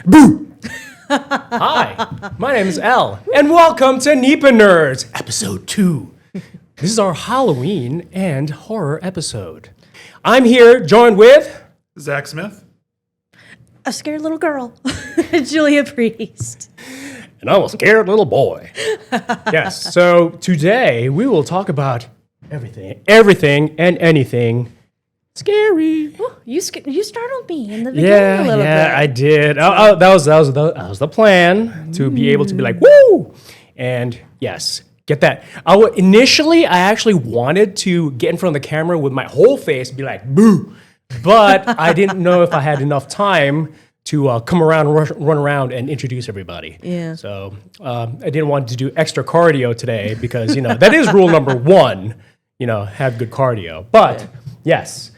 Boo! Hi, my name is L, and welcome to NEPA Nerds, Episode 2. This is our Halloween and horror episode. I'm here joined with... Zach Smith. A scared little girl, Julia Priest. And I'm a scared little boy. Yes, so today we will talk about everything and anything scary. Ooh, you startled me in the beginning a little bit. Yeah, I did. That was the plan, to be able to be like, woo! And yes, get that. Initially, I actually wanted to get in front of the camera with my whole face and be like, boo! But I didn't know if I had enough time to come around, run around, and introduce everybody. Yeah. So I didn't want to do extra cardio today because, that is rule number one, have good cardio. But, yes,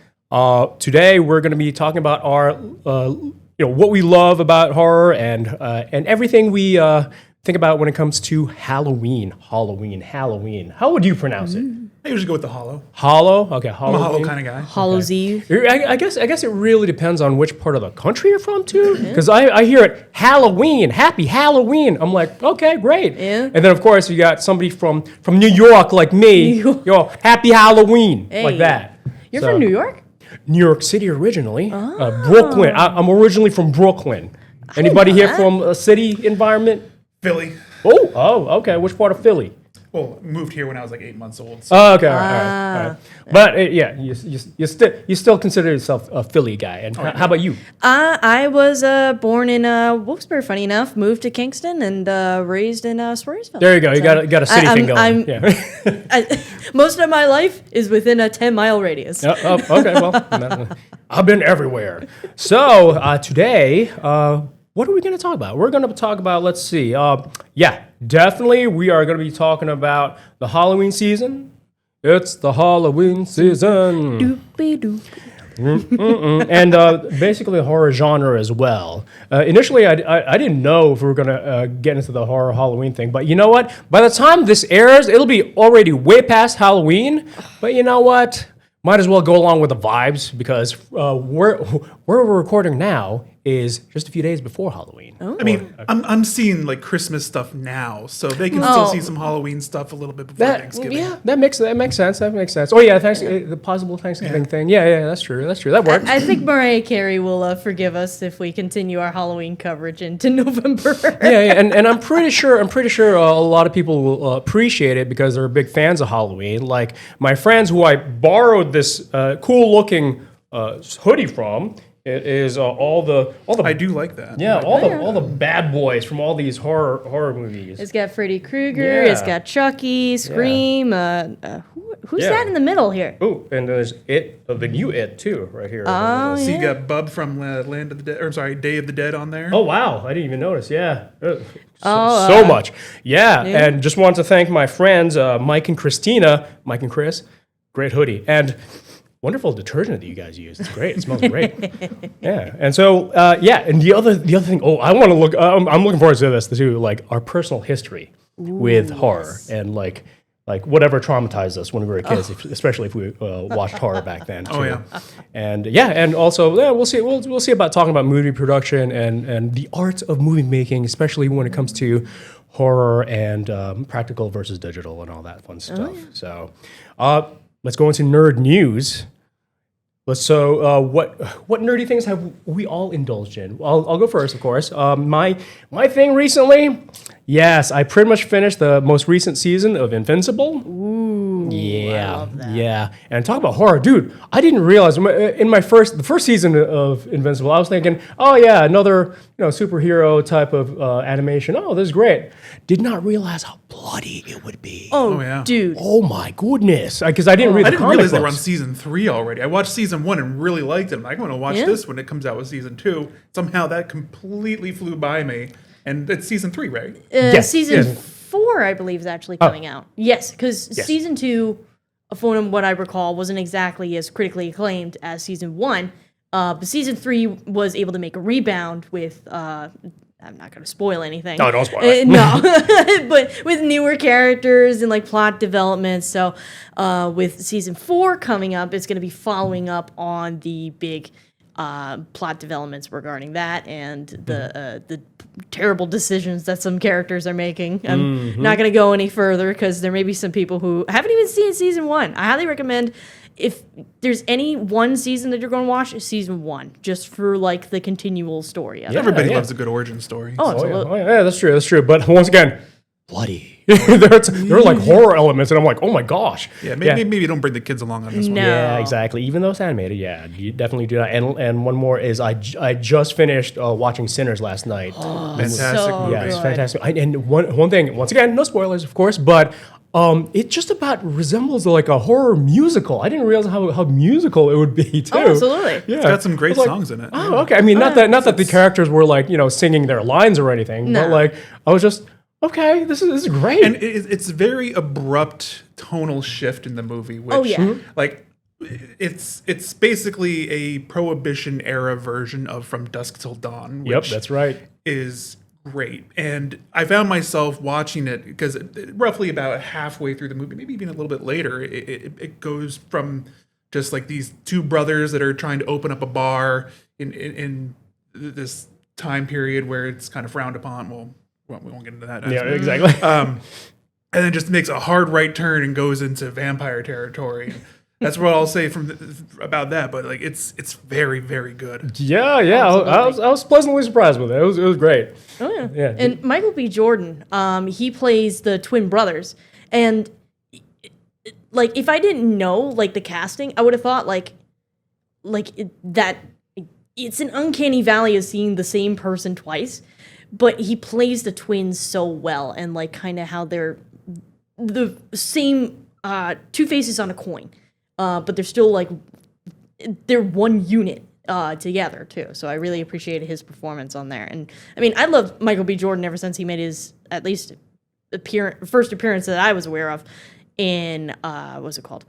today we're going to be talking about our, what we love about horror and everything we think about when it comes to Halloween. How would you pronounce it? I usually go with the hollow. Hollow? Okay, Halloween. I'm a hollow kind of guy. Hallows Eve. I guess it really depends on which part of the country you're from, too. Because I hear it, Halloween, happy Halloween. I'm like, okay, great. Yeah. And then, of course, you got somebody from New York like me. Happy Halloween, like that. You're from New York? New York City originally. Brooklyn. I'm originally from Brooklyn. Anybody here from a city environment? Philly. Oh, okay. Which part of Philly? Well, moved here when I was like 8 months old. So. Oh, okay, all right. But you still consider yourself a Philly guy. And how about you? I was born in Wilkes-Barre, funny enough, moved to Kingston, and raised in Swearsville. There you go. You got a city thing going. Most of my life is within a 10-mile radius. Okay, well, I've been everywhere. So today, what are we going to talk about? We're going to talk about, let's see. Definitely we are going to be talking about the Halloween season. It's the Halloween season. Doopy-doop. And basically the horror genre as well. Initially, I didn't know if we were going to get into the horror Halloween thing. But you know what? By the time this airs, it'll be already way past Halloween. But you know what? Might as well go along with the vibes because where we're recording now is just a few days before Halloween. Oh. I mean, I'm seeing like Christmas stuff now, so they can still see some Halloween stuff a little bit before Thanksgiving. Yeah, that makes sense. Oh yeah, the possible Thanksgiving thing. Yeah, that's true. That works. I think Mariah Carey will forgive us if we continue our Halloween coverage into November. yeah, and I'm pretty sure a lot of people will appreciate it because they're big fans of Halloween. Like my friends who I borrowed this cool-looking hoodie from. It is all the. I do like that. Yeah, all the bad boys from all these horror movies. It's got Freddy Krueger. Yeah. It's got Chucky, Scream. Yeah. Who's that in the middle here? Oh, and there's the new It too, right here. Oh, So you got Bub from Land of the Dead, or sorry, Day of the Dead on there. Oh wow, I didn't even notice. Yeah, so much. Yeah, and just wanted to thank my friends Mike and Chris. Great hoodie and. Wonderful detergent that you guys use. It's great. It smells great. Yeah. And so, and the other thing. Oh, I want to look. I'm looking forward to this too. Like our personal history with horror and like whatever traumatized us when we were kids, especially if we watched horror back then. Too. Oh yeah. And also we'll see. We'll see about talking about movie production and the art of movie making, especially when it comes to horror and practical versus digital and all that fun stuff. So, let's go into nerd news. So, what nerdy things have we all indulged in? I'll go first, of course. My thing recently, yes, I pretty much finished the most recent season of Invincible. Ooh, yeah, I love that. Yeah. And talk about horror, dude. I didn't realize in the first season of Invincible, I was thinking, oh yeah, another superhero type of animation. Oh, this is great. Did not realize how bloody it would be. Oh yeah, dude. Oh my goodness, because I didn't read. I the didn't realize they books. were on season 3 already. I watched season 1 and really liked it. I'm like, I'm going to watch this when it comes out with season 2. Somehow that completely flew by me. And it's season 3, right? Yes. Season 4, I believe, is actually coming out. Yes, because season 2, from what I recall, wasn't exactly as critically acclaimed as season 1. But season 3 was able to make a rebound with. I'm not going to spoil anything. No, don't spoil it. No, but with newer characters and like plot development. So with season 4 coming up, it's going to be following up on the big plot developments regarding that and the terrible decisions that some characters are making. I'm not going to go any further because there may be some people who haven't even seen season 1. I highly recommend, if there's any one season that you're going to watch, it's season 1, just for like the continual story. Everybody loves a good origin story. Oh, absolutely. Yeah, that's true. That's true. But once again, bloody. there are like horror elements, and I'm like, oh my gosh. Yeah, maybe you don't bring the kids along on this one. No. Yeah, exactly. Even though it's animated, yeah, you definitely do that. And one more is I just finished watching Sinners last night. Fantastic so movie. Yeah, it's good. fantastic. And one thing, once again, no spoilers, of course, but it just about resembles like a horror musical. I didn't realize how musical it would be too. Oh, absolutely. Yeah, It's got some great I was like, songs in it. Oh, okay. I mean, not that the characters were like singing their lines or anything, but No. like I was just okay. This is great. And it's very abrupt tonal shift in the movie. Which, Oh, yeah. like it's basically a Prohibition era version of From Dusk Till Dawn. Yep, Which that's right. is great. And I found myself watching it because roughly about halfway through the movie, maybe even a little bit later, it goes from just like these two brothers that are trying to open up a bar in this time period where it's kind of frowned upon. Well, we won't get into that. Yeah, exactly. And then just makes a hard right turn and goes into vampire territory. That's what I'll say about that. But like, it's very, very good. yeah. I was pleasantly surprised with it. It was great. Oh, yeah. Yeah. And Michael B. Jordan, he plays the twin brothers. And, like, if I didn't know, like, the casting, I would have thought, that it's an uncanny valley of seeing the same person twice. But he plays the twins so well, and, like, kind of how they're the same two faces on a coin. But they're still, like, they're one unit together too. So I really appreciated his performance on there. And I mean, I loved Michael B. Jordan ever since he made his at least first appearance that I was aware of in what's it called?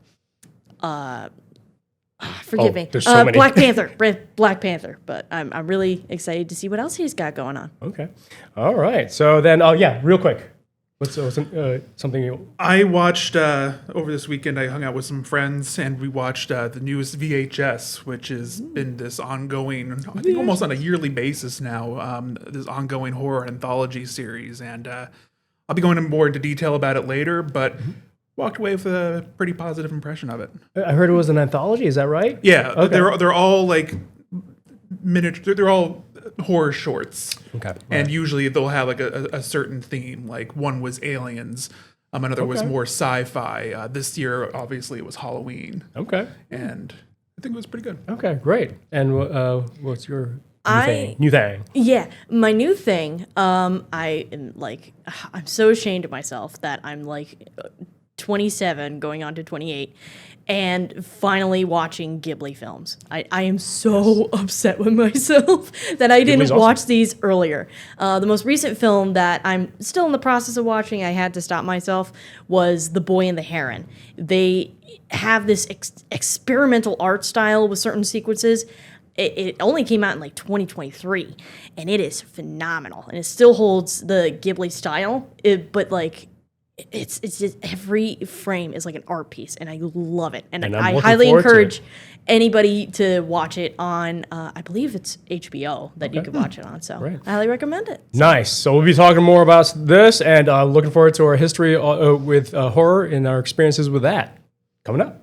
Forgive me. There's so many. Black Panther. Black Panther. But I'm really excited to see what else he's got going on. Okay. All right. So then, real quick. What's something you... I watched over this weekend. I hung out with some friends and we watched the newest VHS, which has been this ongoing, I think almost on a yearly basis now, this ongoing horror anthology series. And I'll be going more into detail about it later, but walked away with a pretty positive impression of it. I heard it was an anthology. Is that right? Yeah, Okay. they're all like miniature. They're all horror shorts. Okay. And usually they'll have like a certain theme. Like one was aliens, another was Okay. more sci-fi. This year, obviously, it was Halloween, Okay. and I think it was pretty good. Okay. Great. And what's your I- new thing? Yeah, my new thing. I am like, I'm so ashamed of myself that I'm like 27, going on to 28, and finally watching Ghibli films. I am so upset with myself that I didn't awesome. watch these earlier. The most recent film that I'm still in the process of watching, I had to stop myself, was The Boy and the Heron. They have this experimental art style with certain sequences. It only came out in like 2023, and it is phenomenal, and it still holds the Ghibli style. But like, it's just every frame is like an art piece, and I love it. And And I I'm looking highly forward to encourage it. anybody to watch it on. I believe it's HBO that you can watch it on. So Great. I highly recommend it. Nice. So we'll be talking more about this, and looking forward to our history with horror and our experiences with that coming up.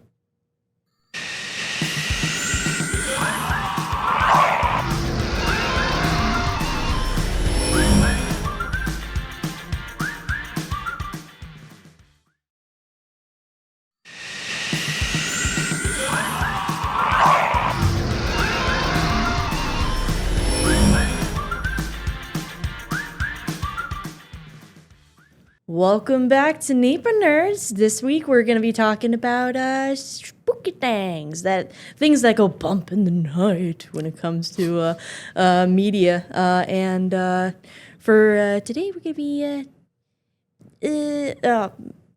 Welcome back to NEPA Nerds. This week we're going to be talking about spooky things that go bump in the night when it comes to media. And for today we're going to be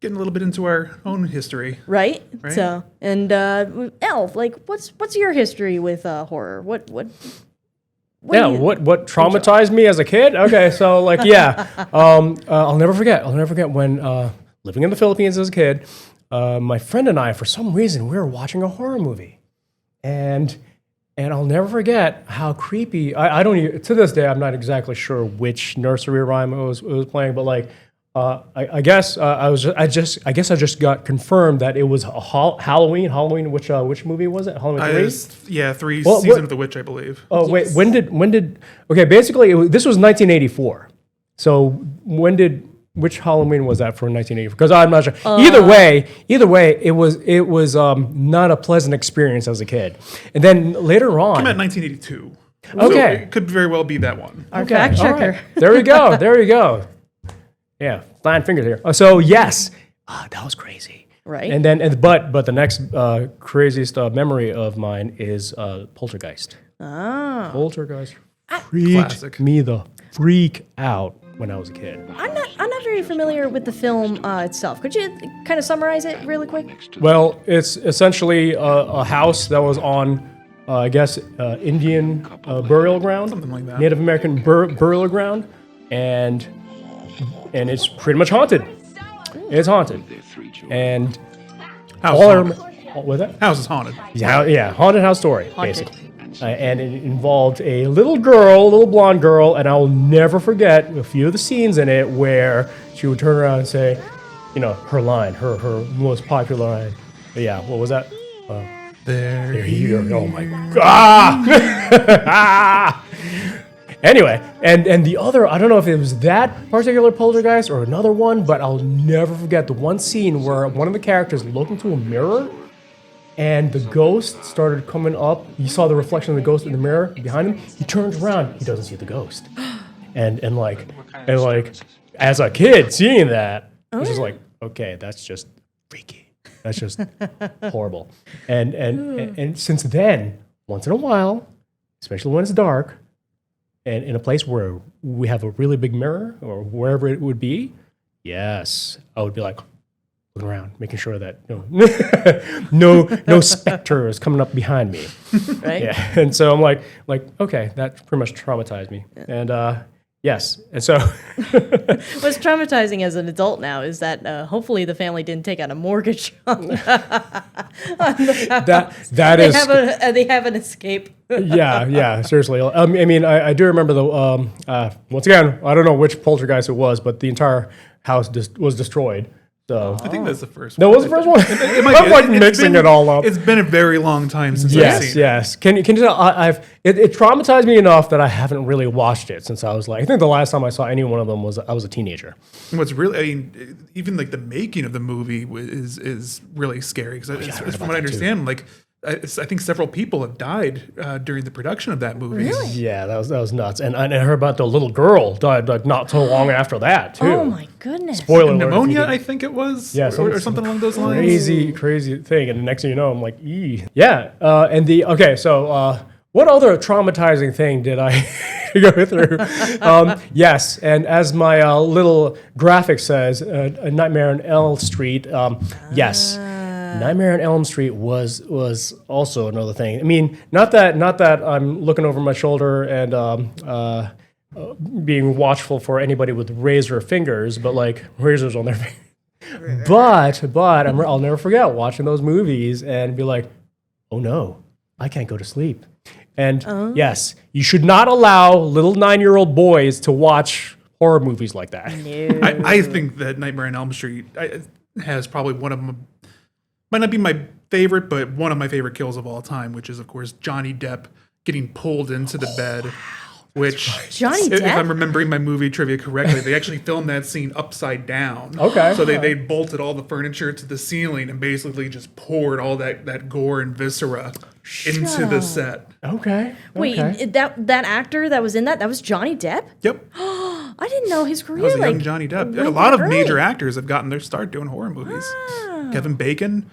Getting a little bit into our own history. right. Right. So and Elf, like what's your history with horror? What Yeah, do you- what traumatized me as a kid? Okay, so like, yeah, I'll never forget. I'll never forget when living in the Philippines as a kid, my friend and I, for some reason, we were watching a horror movie, and And I'll never forget how creepy. I don't even, to this day, I'm not exactly sure which nursery rhyme it was playing, but like, I guess I just got confirmed that it was a Halloween. Halloween, which movie was it? Halloween 3? 3 Well, Season what- of the Witch, I believe. Oh wait, when did? Okay, basically, this was 1984. So which Halloween was that for 1984? Because I'm not sure. Either way, it was not a pleasant experience as a kid. And then later on, I'm at 1982. So Okay. it could very well be that one. Our fact all checker. right. There we go. There we go. Yeah, flying fingers here. So yes, that was crazy. Right. And then, but the next craziest memory of mine is Poltergeist. Oh. Poltergeist Classic. freaked me the freak out when I was a kid. I'm not very familiar with the film itself. Could you kind of summarize it really quick? Well, it's essentially a house that was on, I guess, Indian burial ground, Something like that. Native American burial ground, and it's pretty much haunted. It's haunted, and House, all I haunted. what was that? House is haunted. Yeah, haunted house story, Haunted. basically. And it involved a little blonde girl, and I'll never forget a few of the scenes in it where she would turn around and say, her line, her most popular line. But yeah, what was that? There Here, oh my god! Anyway, and the other, I don't know if it was that particular poltergeist or another one, but I'll never forget the one scene where one of the characters looked into a mirror and the ghost started coming up. He saw the reflection of the ghost in the mirror behind him. He turns around, he doesn't see the ghost. And like as a kid seeing that, it's just like, okay, that's just freaky. That's just horrible. And since then, once in a while, especially when it's dark, and in a place where we have a really big mirror or wherever it would be, yes, I would be like looking around, making sure that no specter is coming up behind me. Right? Yeah, and so I'm like, okay, that pretty much traumatized me. And yes, and so What's traumatizing as an adult now is that hopefully the family didn't take out a mortgage on that is they have an escape. yeah, seriously. I mean, I do remember the once again, I don't know which poltergeist it was, but the entire house was destroyed. So I think that's the first that one. was the first one. It might I'm be. like It's mixing been- it all up. It's been a very long time since I've seen it. Yes. Can you tell? It traumatized me enough that I haven't really watched it since I was like, I think the last time I saw any one of them was I was a teenager. And what's really, I mean, even like the making of the movie is really scary because heard from about what I that too. understand, like I think several people have died during the production of that movie. Really? Yeah, that was nuts. And I heard about the little girl died like not so long after that too. Oh my goodness. Spoiler alert if you Pneumonia, didn't- I think it was, Yeah, or something along those lines. Crazy thing. And the next thing you know, I'm like, yeah. So what other traumatizing thing did I go through? Yes, and as my little graphic says, A Nightmare on Elm Street. Yes, Nightmare on Elm Street was also another thing. I mean, not that I'm looking over my shoulder and being watchful for anybody with razor fingers, but like razors on their fingers. But I'll never forget watching those movies and be like, oh no, I can't go to sleep. And yes, you should not allow little 9-year-old boys to watch horror movies like that. I think that Nightmare on Elm Street has probably one of them, might not be my favorite, but one of my favorite kills of all time, which is, of course, Johnny Depp getting pulled into the bed. Which, Johnny if Depp? I'm remembering my movie trivia correctly, they actually filmed that scene upside down. Okay. So they bolted all the furniture to the ceiling and basically just poured all that gore and viscera into the set. Okay. Wait, okay. that actor that was in that was Johnny Depp? Yep. I didn't know his career. That was a young like, Johnny Depp. went A lot that of major early. actors have gotten their start doing horror movies. Kevin Bacon.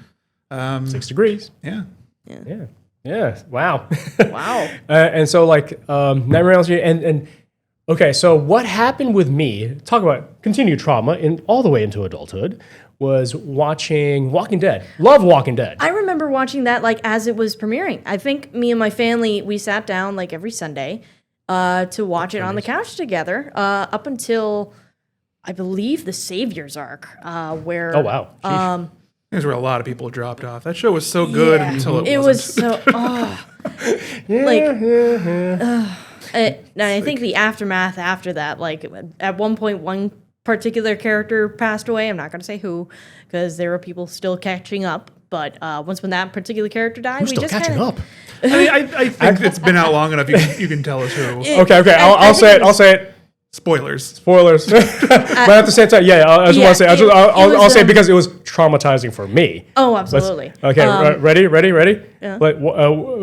6 degrees. Yeah. Yeah. Yeah. Wow. Wow. And so like Nightmare on Elm Street and okay, so what happened with me, talk about continued trauma all the way into adulthood, was watching Walking Dead. Love Walking Dead. I remember watching that like as it was premiering. I think me and my family, we sat down like every Sunday to watch it on the couch together up until I believe the Savior's arc, where Oh, wow. Sheesh. There's where a lot of people dropped off. That show was so good until it wasn't. was so and I think the aftermath after that, like at one point, one particular character passed away. I'm not going to say who, because there were people still catching up. But when that particular character died, Who's we still just catching kinda, up? I think it's been out long enough. You can tell us who. Okay. I'll say it. I'll say it. Spoilers. Spoilers. But at the same time, I just want to say, I'll say it because it was traumatizing for me. Oh, absolutely. Okay, ready? Yeah. But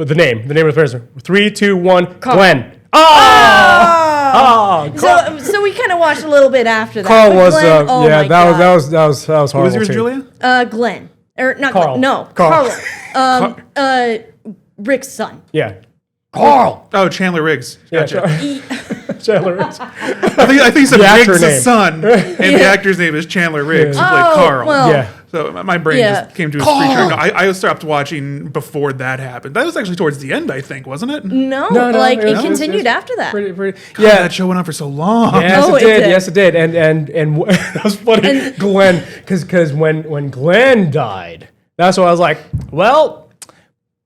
the name of the person. 3, 2, 1. Carl. Glenn. So we kind of watched a little bit after that. Carl But was Glenn, that was horrible. Who was yours, too. Julia? Glenn. Or not Carl. Glenn. No, Carl. Carl. Rick's son. Yeah. Carl. Oh, Chandler Riggs. Gotcha. Chandler Riggs. I think he said The actor Riggs' name. son, and the actor's name is Chandler Riggs, who played Carl. well. Yeah. So my brain just came to a screech. No, I stopped watching before that happened. That was actually towards the end, I think, wasn't it? No, No, it continued after that. God, Yeah. that show went on for so long. Yes, Oh, it did. it did. Yes, it did. And that was funny. Glenn, because when Glenn died, that's why I was like, well,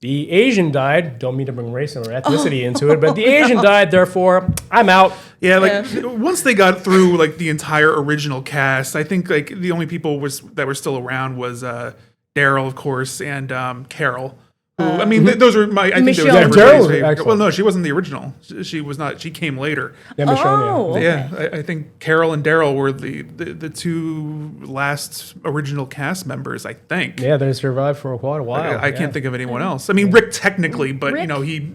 the Asian died. Don't mean to bring race or ethnicity into it, but the Asian died. Therefore, I'm out. Yeah, once they got through like the entire original cast, I think like the only people that were still around was Daryl, of course, and Carol. Who, I mean, those were my. I think they were Michonne. everybody's Daryl, favorite. excellent. Well, no, she wasn't the original. She was not. She came later. Yeah, Michonne, Oh. Yeah, I think Carol and Daryl were the two last original cast members. I think. yeah, they survived for quite a while. I can't think of anyone else. I mean, Rick technically, but Rick? he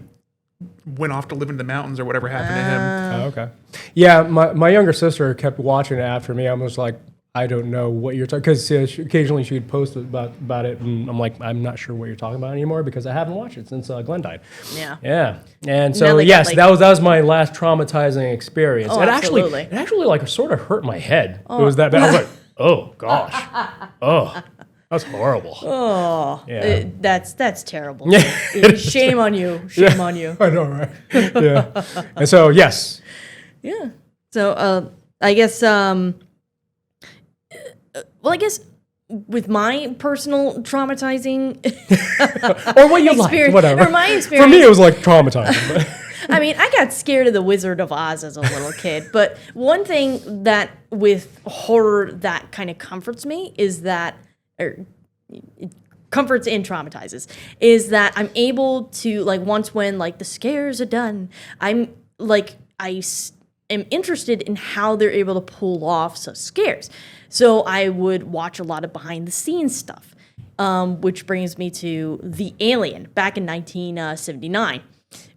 went off to live in the mountains or whatever happened to him. Oh, okay. Yeah, my younger sister kept watching it after me. I was like, I don't know what you're talking, because occasionally she'd post about it, and I'm like, I'm not sure what you're talking about anymore because I haven't watched it since Glenn died. Yeah. Yeah, and so Now they got, yes, like- that was my last traumatizing experience. Oh, it absolutely. actually like sort of hurt my head. It was that bad. I was like, oh gosh, oh, that's horrible. Oh, Yeah. that's terrible. Yeah. Shame on you. Shame on you. I know, right? Yeah, and so yes, Yeah. So I guess well, I guess with my personal traumatizing or what you like, experience, whatever. or my For experience, me, it was like traumatizing. But I mean, I got scared of the Wizard of Oz as a little kid, but one thing that with horror that kind of comforts me is that, or it comforts and traumatizes, is that I'm able to, like, once when like the scares are done, I'm like am interested in how they're able to pull off such scares. So I would watch a lot of behind the scenes stuff, which brings me to The Alien back in 1979,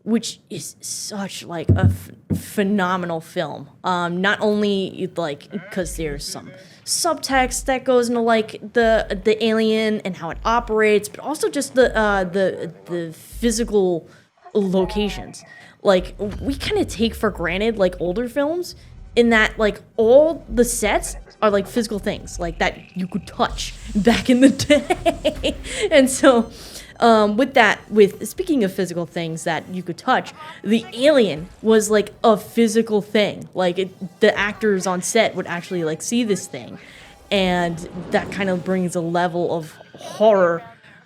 which is such like a phenomenal film. Not only like because there's some subtext that goes into like the alien and how it operates, but also just the physical locations. Like, we kind of take for granted like older films in that like all the sets are like physical things like that you could touch back in the day. And so with speaking of physical things that you could touch, the alien was like a physical thing. Like the actors on set would actually like see this thing, and that kind of brings a level of horror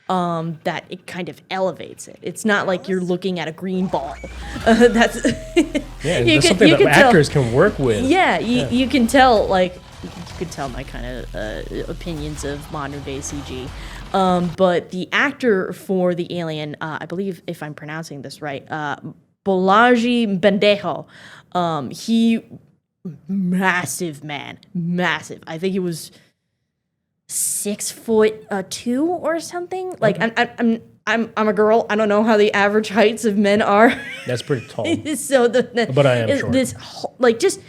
that it kind of elevates it. It's not like you're looking at a green ball. That's that's something that actors can work with. Yeah, you can tell, like, you can tell my kind of opinions of modern day CG. But the actor for the alien, I believe, if I'm pronouncing this right, Bolaji Bendejo, he massive man, massive. I think he was 6'2" or something. Like I'm a girl. I don't know how the average heights of men are. That's pretty tall. So But I am short. This like just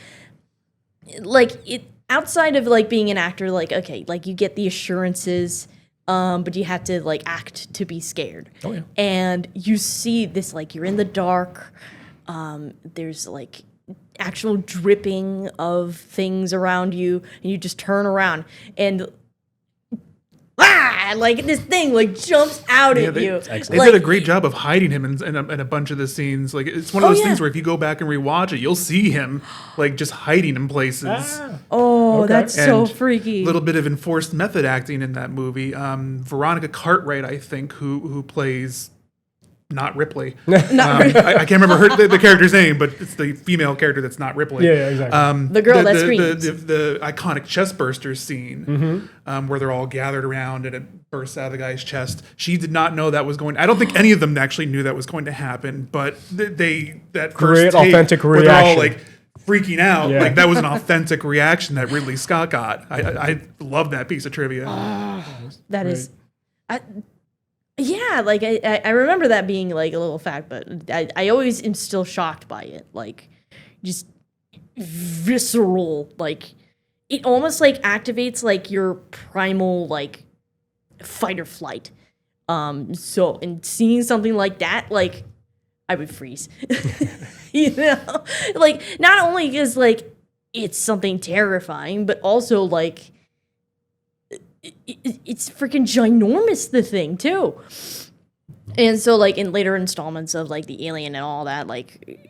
like it outside of like being an actor. Like okay, like you get the assurances, but you have to like act to be scared. Oh yeah. And you see this like you're in the dark. There's like actual dripping of things around you, and you just turn around and. Like this thing like jumps out at you. They did a great job of hiding him in a bunch of the scenes. Like it's one of those things where if you go back and rewatch it, you'll see him like just hiding in places. Oh Oh, Okay. that's so And freaky. A little bit of enforced method acting in that movie. Veronica Cartwright, I think, who plays not Ripley. I can't remember the character's name, but it's the female character that's not Ripley. Yeah, exactly. The girl that screams. The iconic chest burster scene Mm-hmm. where they're all gathered around and it bursts out of the guy's chest. She did not know that was going. I don't think any of them actually knew that was going to happen, but that Great first take authentic where they're all reaction. like freaking out, Yeah. like that was an authentic reaction that Ridley Scott got. I love that piece of trivia. That is, yeah, like I remember that being like a little fact, but I always am still shocked by it. Like, just visceral, like it almost like activates like your primal like fight or flight. So and seeing something like that, like I would freeze. You know, like not only is like it's something terrifying, but also like it's freaking ginormous, the thing too. And so like in later installments of like the Alien and all that, like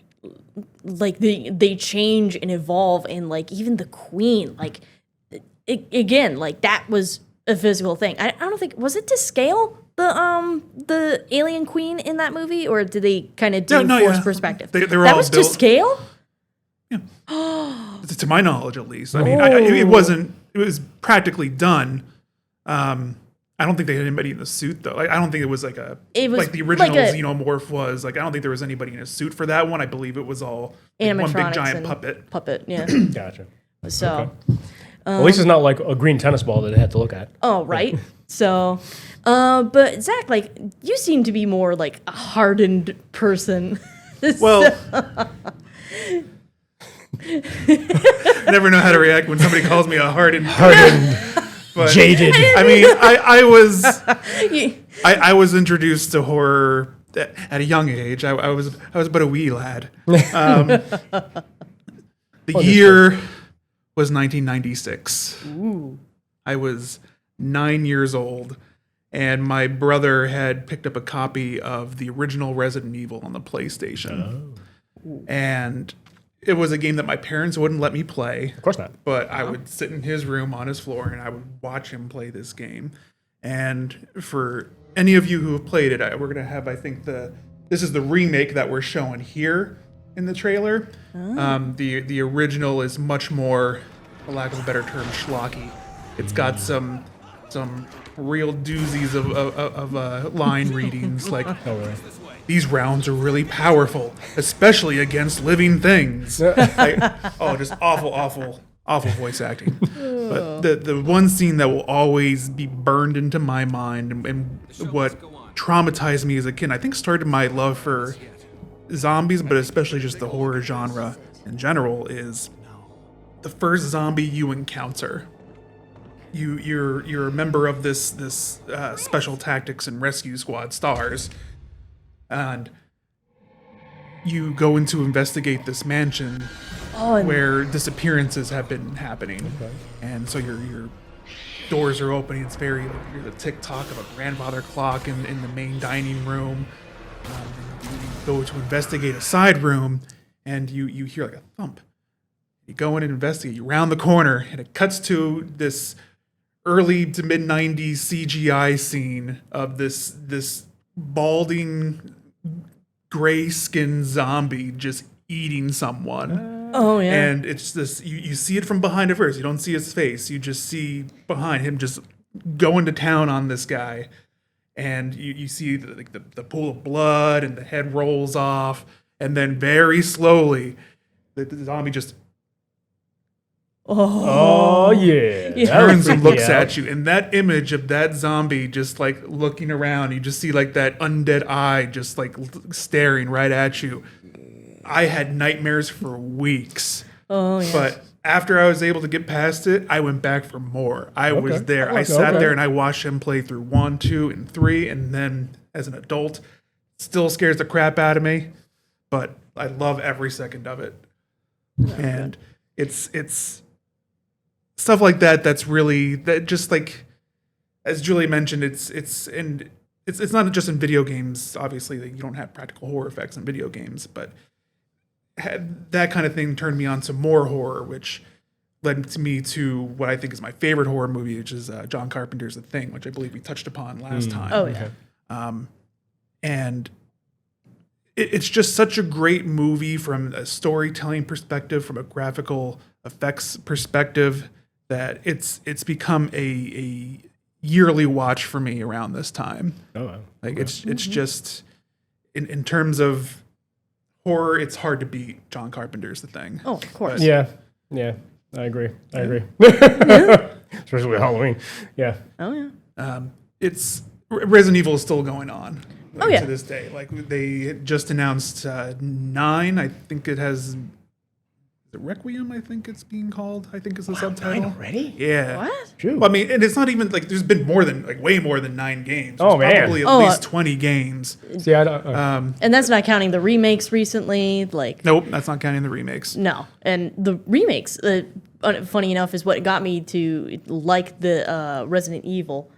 they change and evolve, and like even the Queen, like again, like that was a physical thing. I don't think, was it to scale the alien queen in that movie, or did they kind of do forced perspective? They were that all was built to scale. to my knowledge, at least. I mean, it wasn't. It was practically done. I don't think they had anybody in the suit though. Like, I don't think it was like It was like the original like a- Xenomorph was. Like, I don't think there was anybody in a suit for that one. I believe it was all like, one big Animatronics giant and puppet. Yeah. Gotcha. So. At least it's not like a green tennis ball that they had to look at. Oh, right. So, but Zach, like, you seem to be more like a hardened person. Well, never know how to react when somebody calls me a hardened. But, Jaded. I mean, I was introduced to horror at a young age. I was but a wee lad. The year was 1996. Ooh. I was 9 years old, and my brother had picked up a copy of the original Resident Evil on the PlayStation. And it was a game that my parents wouldn't let me play. Of course not. But I would sit in his room on his floor and I would watch him play this game. And for any of you who have played it, we're going to have, I think, this is the remake that we're showing here in the trailer. The original is much more, for lack of a better term, schlocky. It's got some real doozies of line readings, like, these rounds are really powerful, especially against living things. Just awful voice acting. But the one scene that will always be burned into my mind, and what traumatized me as a kid, I think started my love for zombies, but especially just the horror genre in general, is the first zombie you encounter. You're a member of this special tactics and rescue squad, STARS, and you go in to investigate this mansion where disappearances have been happening. And so your doors are opening. It's very, you're the tick-tock of a grandfather clock in the main dining room. You go to investigate a side room, and you hear like a thump. You go in and investigate. You round the corner, and it cuts to this early to mid 90s CGI scene of this balding, gray-skinned zombie just eating someone. Oh, yeah. And it's this, you see it from behind at first. You don't see his face. You just see behind him just going to town on this guy. And you see the pool of blood, and the head rolls off. And then very slowly, the zombie just Oh, yeah. Yeah. turns and looks Yeah. at you. And that image of that zombie just like looking around, you just see like that undead eye just like staring right at you. I had nightmares for weeks. Oh, yeah. But after I was able to get past it, I went back for more. I was there. I sat there and I watched him play through 1, 2, and 3. And then as an adult, still scares the crap out of me. But I love every second of it. And it's stuff like that. That's really, that just like, as Julie mentioned, it's not just in video games. Obviously, you don't have practical horror effects in video games, but that kind of thing turned me on to more horror, which led me to what I think is my favorite horror movie, which is John Carpenter's The Thing, which I believe we touched upon last time. Oh, yeah. And it's just such a great movie from a storytelling perspective, from a graphical effects perspective, that it's become a yearly watch for me around this time. Oh, wow. Like it's just in terms of horror, it's hard to beat John Carpenter's The Thing. Oh, of course. Yeah, I agree. Especially with Halloween. Yeah. Oh, yeah. It's Resident Evil is still going on. Oh, yeah. To this day. Like they just announced 9. I think it has the Requiem, I think it's being called. I think is the subtitle. 9 already? Yeah. What? True. Well, I mean, and it's not even like there's been way more than 9 games. Oh, There's man. probably at least 20 games. See, I don't. And that's not counting the remakes recently. Like, Nope, that's not counting the remakes. no. And the remakes, funny enough, is what got me to like the Resident Evil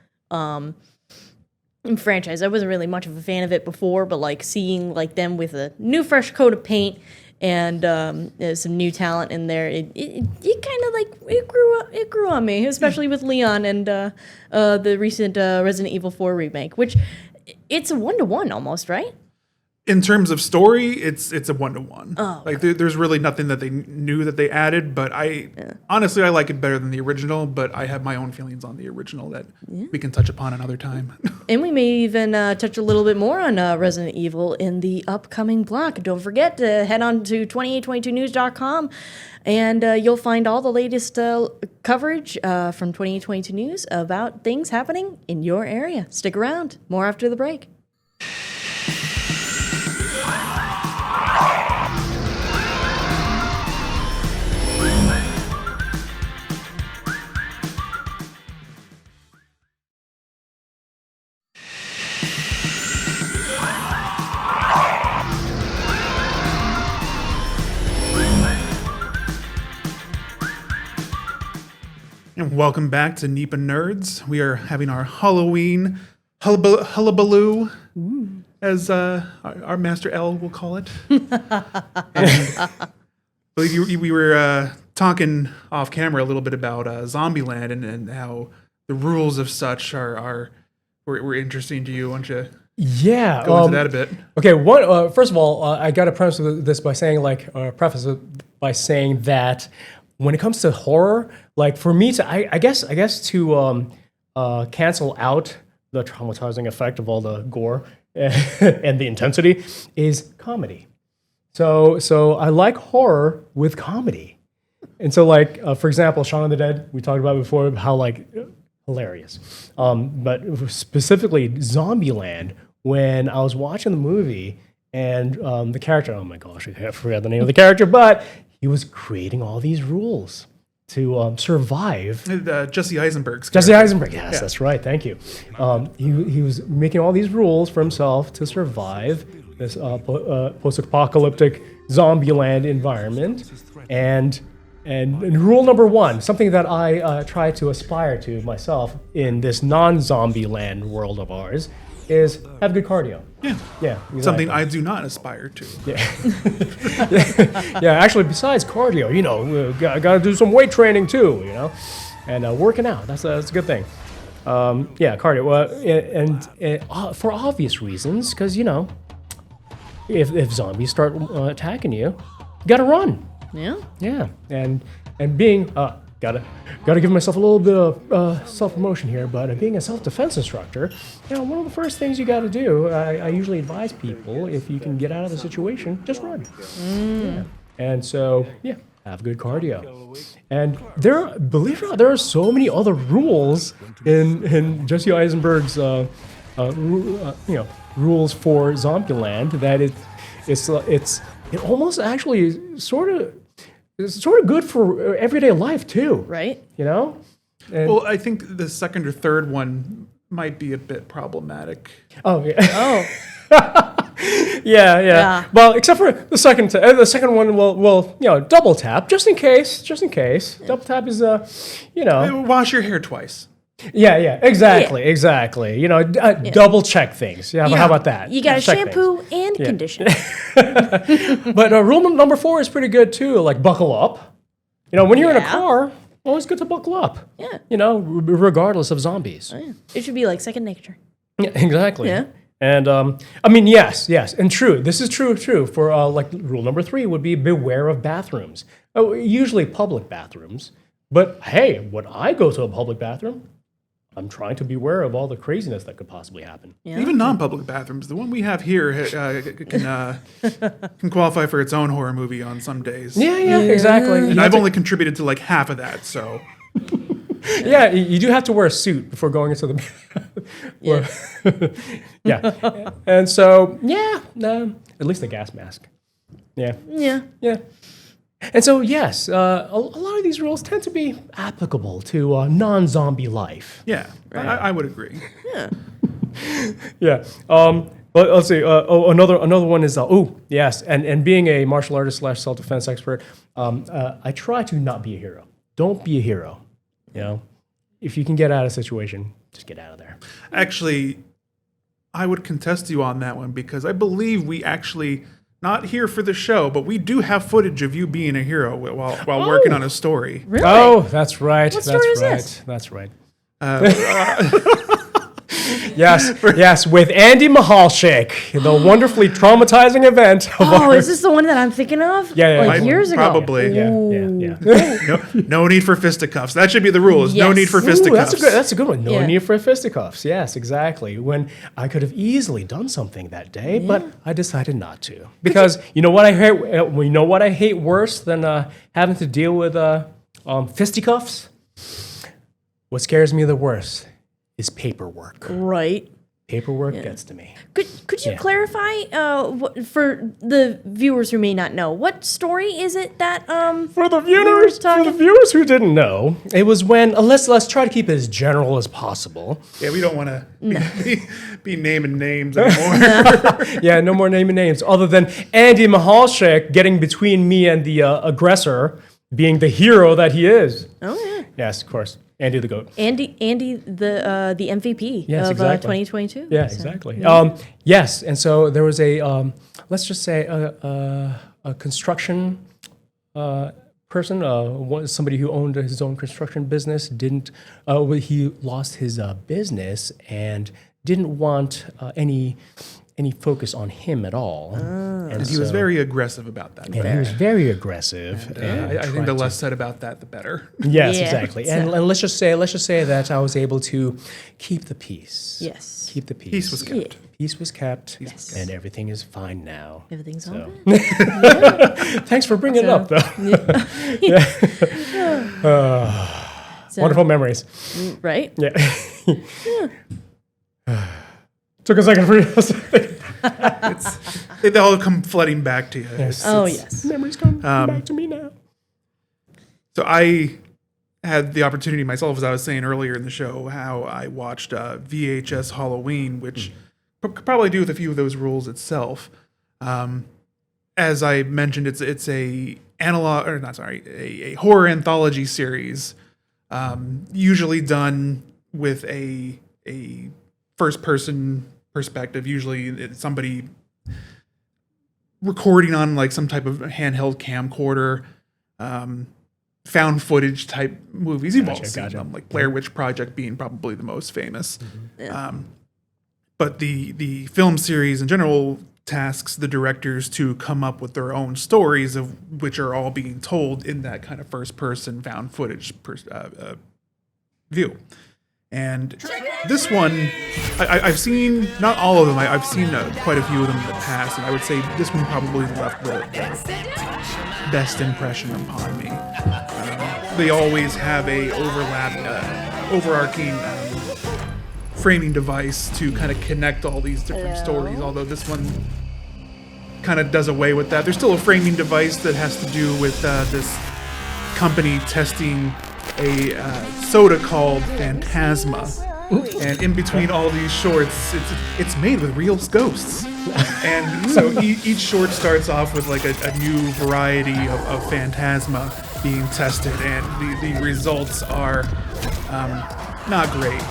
franchise. I wasn't really much of a fan of it before, but like seeing like them with a new fresh coat of paint and some new talent in there, it kind of like it grew on me, especially with Leon and the recent Resident Evil 4 remake, which it's a 1-to-1 almost, right? In terms of story, it's a 1-to-1. Oh, like there's really nothing that they knew that they added, but honestly I like it better than the original. But I have my own feelings on the original that we can touch upon another time. And we may even touch a little bit more on Resident Evil in the upcoming block. Don't forget to head on to 2822news.com and you'll find all the latest coverage from 2822 News about things happening in your area. Stick around. More after the break. And welcome back to NEPA Nerds. We are having our Halloween hullabaloo, as our Master L will call it. I believe we were talking off camera a little bit about Zombieland and how the rules of such were interesting to you. Why don't you go into that a bit? Okay, first of all, I got to preface this by saying, preface it by saying that when it comes to horror, like for me to, I guess to cancel out the traumatizing effect of all the gore and the intensity is comedy. So I like horror with comedy, and so for example, Shaun of the Dead we talked about before, how hilarious, but specifically Zombieland. When I was watching the movie and the character, oh my gosh, I forgot the name of the character, but he was creating all these rules to survive. Jesse Eisenberg's Jesse character. Eisenberg, yes, yeah. That's right, thank you. He was making all these rules for himself to survive this post-apocalyptic Zombieland environment. And rule number 1, something that I try to aspire to myself in this non-Zombieland world of ours, is have good cardio. Yeah. Exactly. Something I do not aspire to. Yeah, actually, besides cardio, got to do some weight training too, and working out. That's a good thing. Cardio. And for obvious reasons, because, if zombies start attacking you, you got to run. Yeah. Yeah. And being... Gotta give myself a little bit of self-promotion here, but being a self-defense instructor, one of the first things you gotta do, I usually advise people, if you can get out of the situation, just run. Yeah. And so, have good cardio. And believe it or not, there are so many other rules in Jesse Eisenberg's, rules for Zombieland that it almost actually it's sort of good for everyday life too, right? And well, I think the second or third one might be a bit problematic. Oh yeah. Oh. yeah. Well, except for the second one, will double tap just in case. Double tap is wash your hair twice. Yeah, exactly. Double check things. Yeah, how about that? You got to shampoo and condition. But rule number 4 is pretty good too. Like buckle up. You know, when you're in a Yeah. car, always good to buckle up. Yeah. You know, regardless of zombies. Yeah. It should be like second nature. Yeah, exactly. Yeah. And I mean, yes, and true. This is true. For like rule number 3 would be beware of bathrooms. Usually public bathrooms. But hey, when I go to a public bathroom, I'm trying to beware of all the craziness that could possibly happen. Yeah. Even non-public bathrooms. The one we have here can qualify for its own horror movie on some days. Yeah, exactly. And I've only contributed to like half of that, so. Yeah, you do have to wear a suit before going into the. Yeah. Yeah, and so at least a gas mask. Yeah. Yeah. And so yes, a lot of these rules tend to be applicable to non-zombie life. Yeah, I would agree. Yeah. But let's see. Another one is yes, and being a martial artist / self-defense expert, I try to not be a hero. Don't be a hero. You know, if you can get out of a situation, just get out of there. Actually, I would contest you on that one because I believe we actually, not here for the show, but we do have footage of you being a hero while working on a story. Really? Oh, that's right. What story is this? That's right. Yes, with Andy Mahalchik, the wonderfully traumatizing event of Oh, ours. is this the one that I'm thinking of? Yeah, Like yeah. years ago. Probably. Yeah. No need for fisticuffs. That should be the rule. Is no Yes. need for Ooh, fisticuffs. That's a good one. No Yeah. need for fisticuffs. Yes, exactly. When I could have easily done something that day, but I decided not to because you know what I hate. You know what I hate worse than having to deal with fisticuffs. What scares me the worst is paperwork. Right. Paperwork gets to me. Could you clarify for the viewers who may not know, what story is it that For the we were viewers, talking- who didn't know, it was when let's try to keep it as general as possible. Yeah, we don't want to be naming names anymore. Yeah, no more naming names other than Andy Mahalchik getting between me and the aggressor, being the hero that he is. Oh yeah. Yes, of course, Andy the goat. Andy the MVP Yes, of exactly. 2022. Yeah, So, exactly. Yes, and so there was a let's just say a construction person, somebody who owned his own construction business, he lost his business and didn't want any focus on him at all. And He was so- very aggressive about that. and he was very aggressive. I think the less said about that, the better. Yes, Yeah. exactly. So- And let's just say that I was able to keep the peace. Yes. Keep the peace. Peace was kept. Peace was kept, Yes. and everything is fine now. Everything's all So- good. Thanks for bringing it up, though. So- Wonderful memories. Right? Yeah. Took a second for you. They all come flooding back to you. Yes. Oh yes. Memories come back to me now. So I had the opportunity myself, as I was saying earlier in the show, how I watched VHS Halloween, which could probably do with a few of those rules itself. As I mentioned, it's a horror anthology series, usually done with a first person perspective. Usually it's somebody recording on like some type of handheld camcorder. Found footage type movies. You've all seen them, like Blair Witch Project being probably the most famous. But the film series in general tasks the directors to come up with their own stories, of which are all being told in that kind of first person found footage view. And this one, I've seen, not all of them, I've seen quite a few of them in the past, and I would say this one probably left the best impression upon me. They always have a overarching framing device to kind of connect all these different stories, although this one kind of does away with that. There's still a framing device that has to do with this company testing a soda called Phantasma. And in between all these shorts, it's made with real ghosts. And so each short starts off with like a new variety of Phantasma being tested, and the results are not great.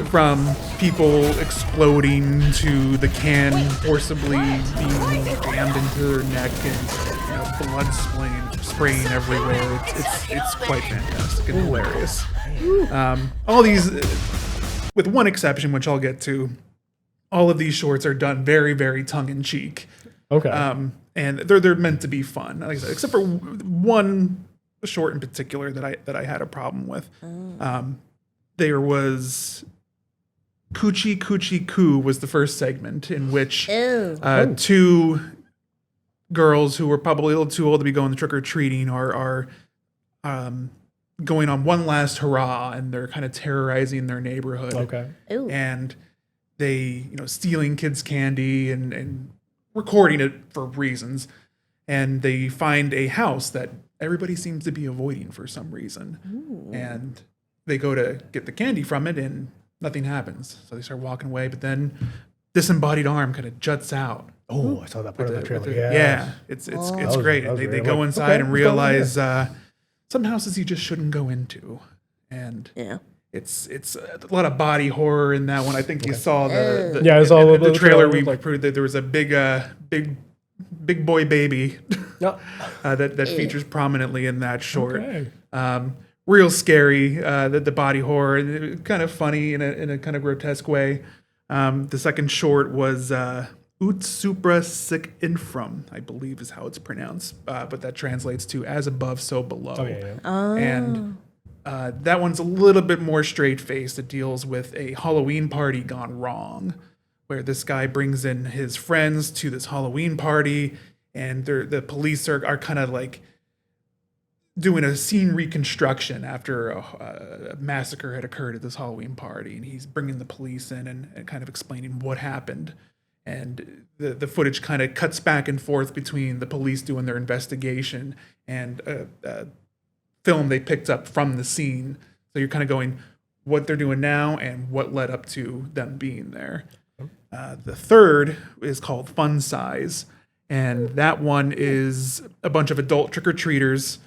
From people exploding to the can forcibly being jammed into their neck and blood spraying everywhere. It's quite fantastic and hilarious. All these, with one exception, which I'll get to, all of these shorts are done very, very tongue in cheek. Okay. And they're meant to be fun, like I said, except for one short in particular that I had a problem with. There was Coochie Coochie Coo was the first segment in which two girls who were probably a little too old to be going trick or treating are going on one last hurrah, and they're kind of terrorizing their neighborhood. Okay. Ooh. And they stealing kids' candy and recording it for reasons. And they find a house that everybody seems to be avoiding for some reason. Ooh. And they go to get the candy from it, and nothing happens. So they start walking away, but then disembodied arm kind of juts out. Oh, I saw that part of the trailer. It's was- great. that was They really go like, inside okay, and what's going on realize some houses you just shouldn't go into. And Yeah. it's a lot of body horror in that one. I think you saw the Yeah, I saw in the the trailer. trailer, We like- proved that there was a big boy baby No. that features prominently in that short. Okay. Real scary, the body horror, and kind of funny in a kind of grotesque way. The second short was Ut Supra Sic Infram, I believe is how it's pronounced, but that translates to as above, so below. Oh, yeah. And that one's a little bit more straight-faced. It deals with a Halloween party gone wrong, where this guy brings in his friends to this Halloween party, and the police are kind of like doing a scene reconstruction after a massacre had occurred at this Halloween party, and he's bringing the police in and kind of explaining what happened. And the footage kind of cuts back and forth between the police doing their investigation and film they picked up from the scene. So you're kind of going what they're doing now and what led up to them being there. The third is called Fun Size, and that one is a bunch of adult trick-or-treaters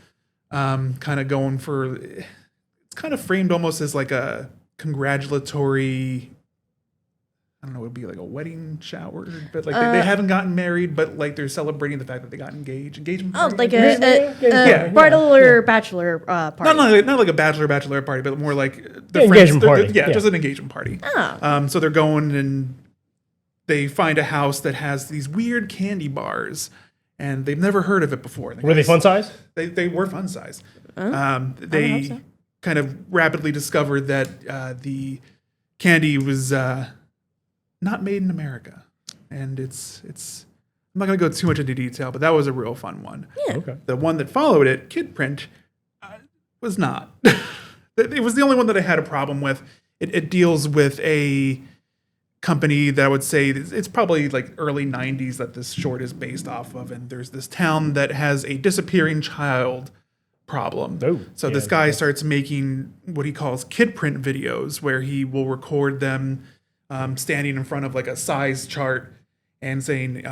kind of going for, it's kind of framed almost as like a congratulatory, I don't know, it would be like a wedding shower, but like they haven't gotten married, but like they're celebrating the fact that they got engaged. Engagement Oh, party? like Yeah. a bridal or bachelor party. Not like a bachelorette party, but more like the engagement party. Yeah, Yeah. just an engagement party. Oh. So they're going and they find a house that has these weird candy bars, and they've never heard of it before. Were they fun size? They were fun size. hope They so. kind of rapidly discovered that the candy was not made in America, and it's. I'm not going to go too much into detail, but that was a real fun one. Yeah. Okay. The one that followed it, Kid Print, was not. It was the only one that I had a problem with. It deals with a company that I would say it's probably like early 90s that this short is based off of, and there's this town that has a disappearing child problem. Oh, So yeah, this guy starts making what he calls kid print videos, where he will record them standing in front of like a size chart and saying,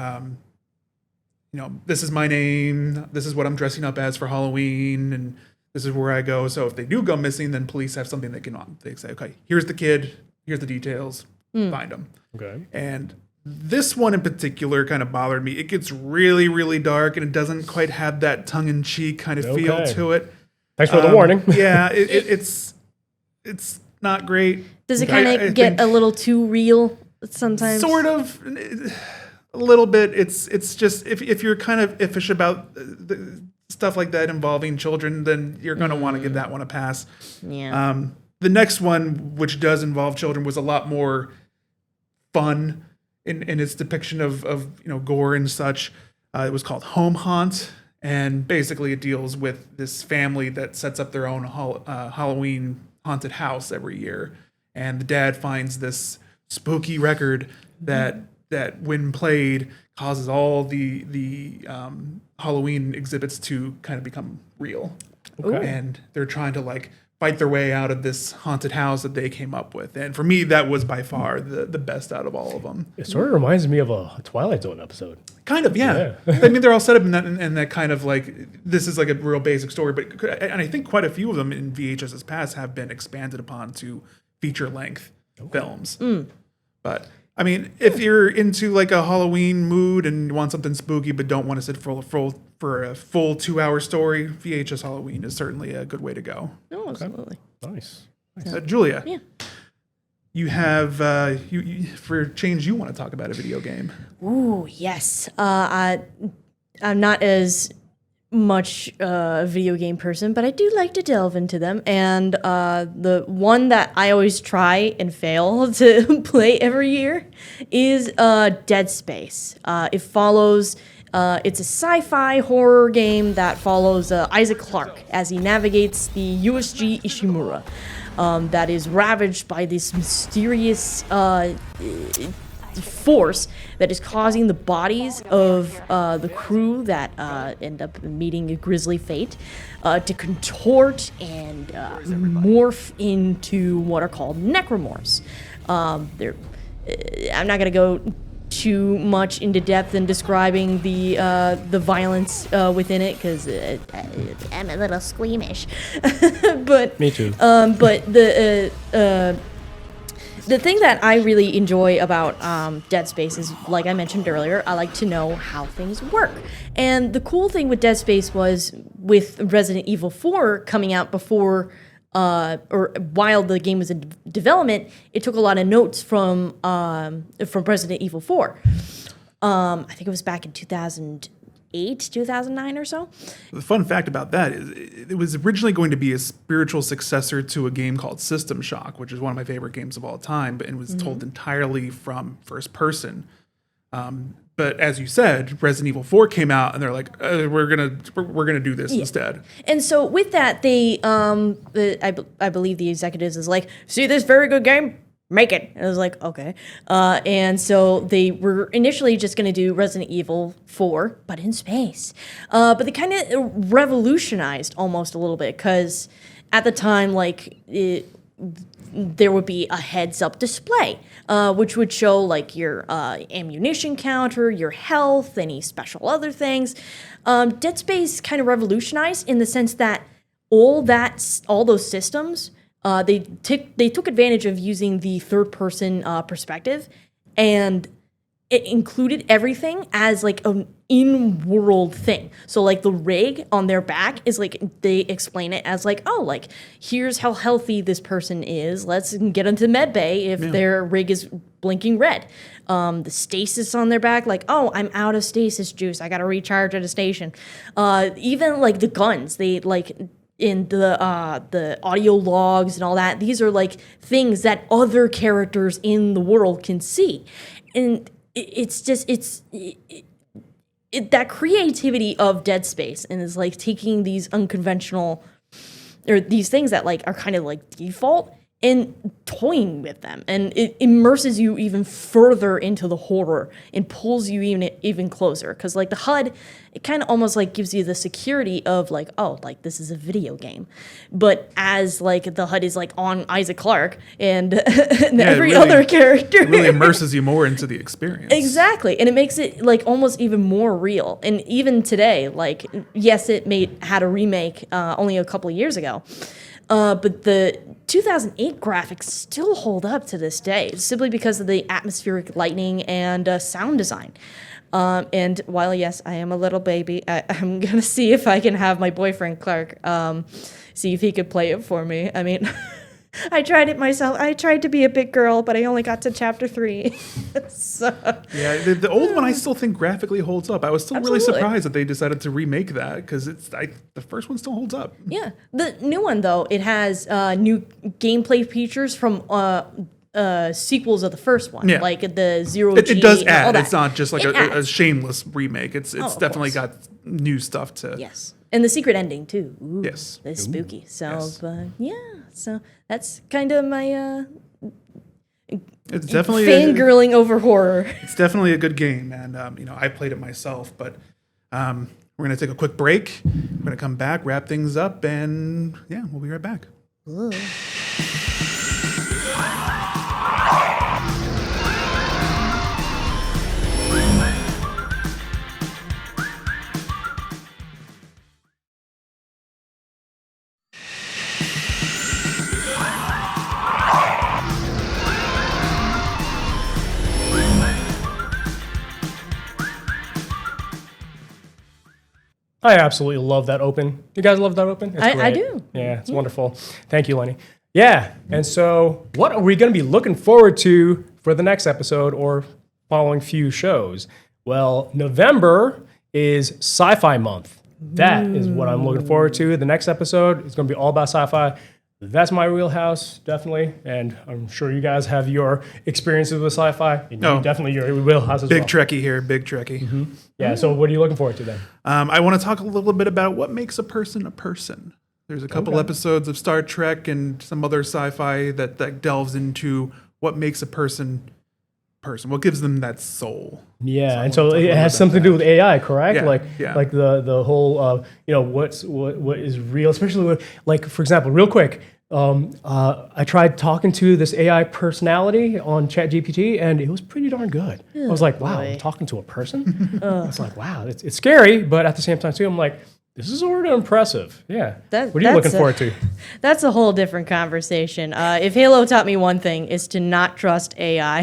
this is my name, this is what I'm dressing up as for Halloween, and this is where I go. So if they do go missing, then police have something they say, okay, here's the kid, here's the details, find him. Okay. And this one in particular kind of bothered me. It gets really, really dark, and it doesn't quite have that tongue-in-cheek kind of feel Okay. to it. Thanks for the warning. Yeah, it's not great. Does it I kind of get think a little too real sometimes? sort of a little bit. It's just if you're kind of iffish about the stuff like that involving children, then you're going to want to give that one a pass. Yeah. The next one, which does involve children, was a lot more fun in its depiction of gore and such. It was called Home Haunt, and basically it deals with this family that sets up their own Halloween haunted house every year, and the dad finds this spooky record that when played causes all the Halloween exhibits to kind of become real. Okay. And they're trying to like fight their way out of this haunted house that they came up with. And for me, that was by far the best out of all of them. It sort of reminds me of a Twilight Zone episode. Kind of, yeah. I mean, they're all set up in that kind of like, this is like a real basic story, and I think quite a few of them in VHS's past have been expanded upon to feature length films. But I mean, if you're into like a Halloween mood and want something spooky but don't want to sit for a full 2-hour story, VHS Halloween is certainly a good way to go. Oh, absolutely. Nice. Julia, Yeah. you have you for a change you want to talk about a video game. Ooh, yes. I'm not as much a video game person, but I do like to delve into them. And the one that I always try and fail to play every year is Dead Space. It follows. It's a sci-fi horror game that follows Isaac Clarke as he navigates the USG Ishimura that is ravaged by this mysterious force that is causing the bodies of the crew that end up meeting a grisly fate to contort and morph into what are called necromorphs. I'm not going to go too much into depth in describing the violence within it because I'm a little squeamish. But Me too. But the thing that I really enjoy about Dead Space is, like I mentioned earlier, I like to know how things work. And the cool thing with Dead Space was with Resident Evil 4 coming out before or while the game was in development, it took a lot of notes from Resident Evil 4. I think it was back in 2008, 2009 or so. The fun fact about that is it was originally going to be a spiritual successor to a game called System Shock, which is one of my favorite games of all time, but it was told entirely from first person. But as you said, Resident Evil 4 came out, and they're like, we're gonna do this instead. And so with that, they, I believe the executives is like, see this very good game, make it. And I was like, okay. And so they were initially just gonna do Resident Evil 4, but in space. But they kind of revolutionized almost a little bit because at the time, like there would be a heads-up display, which would show like your ammunition counter, your health, any special other things. Dead Space kind of revolutionized in the sense that all those systems, they took advantage of using the third-person perspective, and it included everything as like an in-world thing. So like the rig on their back is like, they explain it as like, oh, like here's how healthy this person is. Let's get into med bay if their rig is blinking red. The stasis on their back, like, oh, I'm out of stasis juice. I got to recharge at a station. Even like the guns, they like in the audio logs and all that. These are like things that other characters in the world can see. And it's just that creativity of Dead Space, and is like taking these unconventional or these things that like are kind of like default and toying with them, and it immerses you even further into the horror and pulls you even closer, because like the HUD, it kind of almost like gives you the security of like, oh, like this is a video game, but as like the HUD is like on Isaac Clarke and, and every really, other character, it really immerses you more into the experience. Exactly, and it makes it like almost even more real. And even today, like yes, it had a remake only a couple of years ago. But the 2008 graphics still hold up to this day, simply because of the atmospheric lighting and sound design. And while, yes, I am a little baby, I'm going to see if I can have my boyfriend, Clark, see if he could play it for me. I mean, I tried it myself. I tried to be a big girl, but I only got to chapter 3. So. Yeah, the old one I still think graphically holds up. I was still Absolutely. really surprised that they decided to remake that, because the first one still holds up. Yeah. The new one, though, it has new gameplay features from sequels of the first one, Yeah. like the Zero It G. does and all add. that. It's not just like It a adds. shameless remake. It's of definitely course. got new stuff to. Yes. And the secret ending, too. Ooh, Yes. it's spooky. So, Yes. but yeah. So that's kind of my It's definitely fangirling over horror. It's definitely a good game, and I played it myself. But we're gonna take a quick break. We're gonna come back, wrap things up, and yeah, we'll be right back. I absolutely love that open. You guys love that open? It's I great. do. Yeah, it's wonderful. Thank you, Lenny. Yeah, and so what are we going to be looking forward to for the next episode or following few shows? Well, November is Sci-Fi Month. That is what I'm looking forward to. The next episode is going to be all about sci-fi. That's my wheelhouse, definitely. And I'm sure you guys have your experiences with sci-fi. And No. definitely your wheelhouse as Big well. Trekkie here, big Trekkie. Yeah, so what are you looking forward to then? I want to talk a little bit about what makes a person a person. There's a couple episodes of Star Trek and some other sci-fi that delves into what makes a person person, what gives them that soul. Yeah, and I so wanna talk a it little has bit something to about do with AI, correct? Yeah, Like, yeah. like the whole what is real, especially with, like, for example, real quick. I tried talking to this AI personality on ChatGPT, and it was pretty darn good. I was like, wow, I'm talking to a person? I was like, wow, it's scary, but at the same time, too, I'm like, this is sort of impressive. Yeah. What are you looking forward to? That's a whole different conversation. If Halo taught me one thing, is to not trust AI.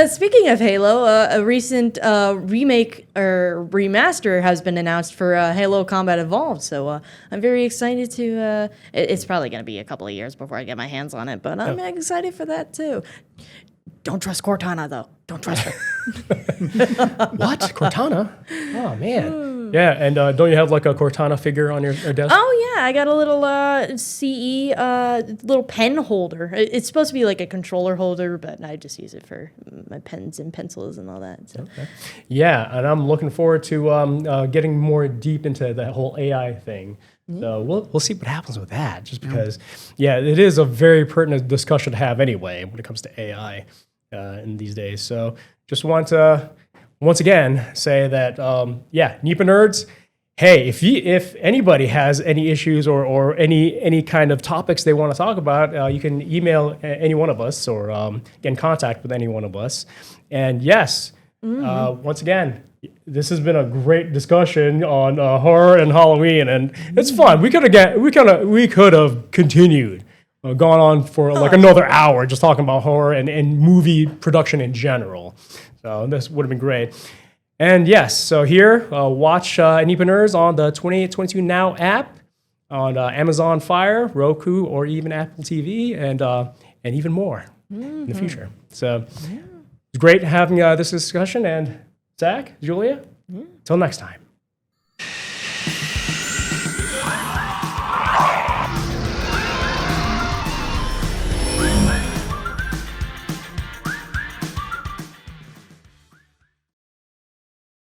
Speaking of Halo, a recent remake or remaster has been announced for Halo Combat Evolved. So I'm very excited to. It's probably going to be a couple of years before I get my hands on it, but I'm excited for that too. Don't trust Cortana, though. Don't trust her. What? Cortana? Oh, man. Yeah, and don't you have like a Cortana figure on your desk? Oh, yeah. I got a little CE little pen holder. It's supposed to be like a controller holder, but I just use it for my pens and pencils and all that. So. Okay. Yeah, and I'm looking forward to getting more deep into that whole AI thing. So we'll see what happens with that, just because, it is a very pertinent discussion to have anyway when it comes to AI in these days. So just want to, once again, say that, NEPA nerds, hey, if anybody has any issues or any kind of topics they want to talk about, you can email any one of us or get in contact with any one of us. And yes, once again, this has been a great discussion on horror and Halloween, and it's fun. We could have continued, gone on for like another hour just talking about horror and movie production in general. So this would have been great. And yes, so here, watch NEPA Nerds on the 2822 Now app, on Amazon Fire, Roku, or even Apple TV, and even more in the future. So it's great having this discussion, and Zach, Julia, till next time.